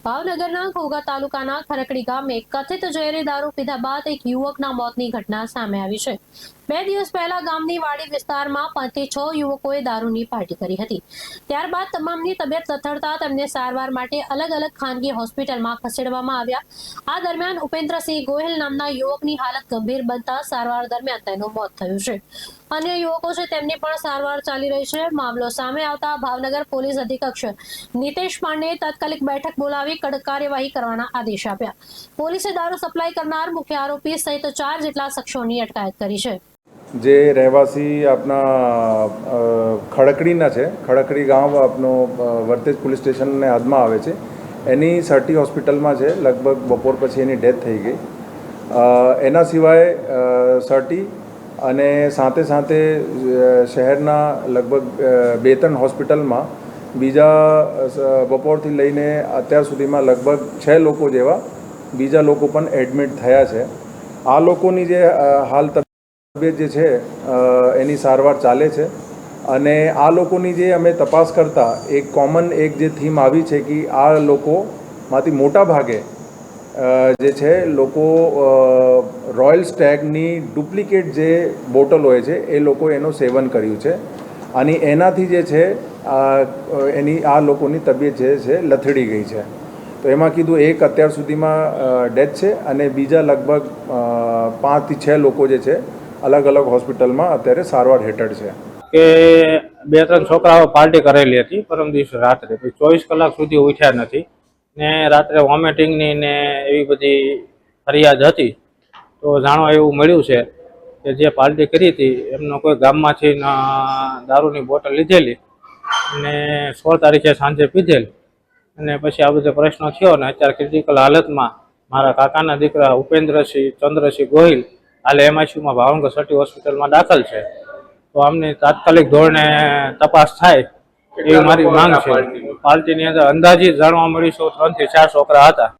ભાવનગરના ઘોઘા તાલુકાના ખરકડી ગામે કથિત ઝેરી દારૂ પીધા બાદ એક યુવકના મોતની ઘટના સામે આવી છે। 2 દિવસ પહેલા ગામની વાડી વિસ્તારમાં 5 થી 6 યુવકોએ દારૂની પાર્ટી કરી હતી। ત્યારબાદ તમામની તબિયત લથડતા તેમને સારવાર માટે અલગ અલગ ખાનગી હોસ્પિટલમાં ખસેડવામાં આવ્યા। આ દરમિયાન ઉપેન્દ્રસિંહ ગોહિલ નામના યુવકની હાલત ગંભીર બનતા સારવાર દરમિયાન તેનું મોત થયું છે। અન્ય યુવકો છે તેમની પણ સારવાર ચાલી રહી છે। મામલો સામે આવતા ભાવનગર પોલીસ અધિક્ષક નીતેશ પાંડેએ તાત્કાલિક બેઠક બોલાવી કડક કાર્યવાહી કરવાના આદેશ આપ્યા। પોલીસે દારૂ સપ્લાય કરનાર મુખ્ય આરોપી સહિત 4 જેટલા શખ્સોની અટકાયત કરી છે। જે રહેવાસી આપના ખડકડીના છે, ખડકડી ગામ આપનો વર્તેજ પોલીસ સ્ટેશનને હદમાં આવે છે। એની સર્ટી હોસ્પિટલમાં છે, લગભગ બપોર પછી એની ડેથ થઈ ગઈ। એના સિવાય સર્ટી અને સાથે સાથે શહેરના લગભગ 2-3 હોસ્પિટલમાં બીજા બપોરથી લઈને અત્યાર સુધીમાં લગભગ 6 લોકો જેવા બીજા લોકો પણ એડમિટ થયા છે। આ લોકોની જે હાલ તબિયત જે છે એની સારવાર ચાલે છે અને આ લોકોની જે અમે તપાસ કરતા એક કોમન જે થીમ આવી છે કે આ લોકોમાંથી મોટા ભાગે જે છે લોકો રોયલ સ્ટેગની ડુપ્લિકેટ જે બોટલ હોય છે એ લોકો એનું સેવન કર્યું છે અને એનાથી જે છે એની આ લોકોની તબિયત જે છે લથડી ગઈ છે। તો એમાં કીધું એક અત્યાર સુધીમાં ડેથ છે અને બીજા લગભગ 5 થી 6 લોકો જે છે અલગ અલગ હોસ્પિટલમાં અત્યારે સારવાર હેઠળ છે। કે 2-3 છોકરાઓ પાર્ટી કરેલી હતી પરમ દિવસે રાત્રે, 24 કલાક સુધી ઉઠ્યા નથી ને રાત્રે વોમિટિંગની ને એવી બધી ફરિયાદ હતી। તો જાણવા એવું મળ્યું છે કે જે પાર્ટી કરી હતી એમનો કોઈ ગામમાંથી દારૂની બોટલ લીધેલી અને 16 તારીખે સાંજે પીધેલ અને પછી આ બધો પ્રશ્ન થયો ને અત્યારે ક્રિટિકલ હાલતમાં મારા કાકાના દીકરા ઉપેન્દ્રસિંહ ચંદ્રસિંહ ગોહિલ હાલ એમઆઈસીયુમાં ભાવનગર સર્ટી હોસ્પિટલમાં દાખલ છે। તો આમની તાત્કાલિક ધોરણે તપાસ થાય એવી મારી માંગ છે। પાર્ટીની અંદર અંદાજિત જાણવા મળ્યું 3 થી 4 છોકરા હતા।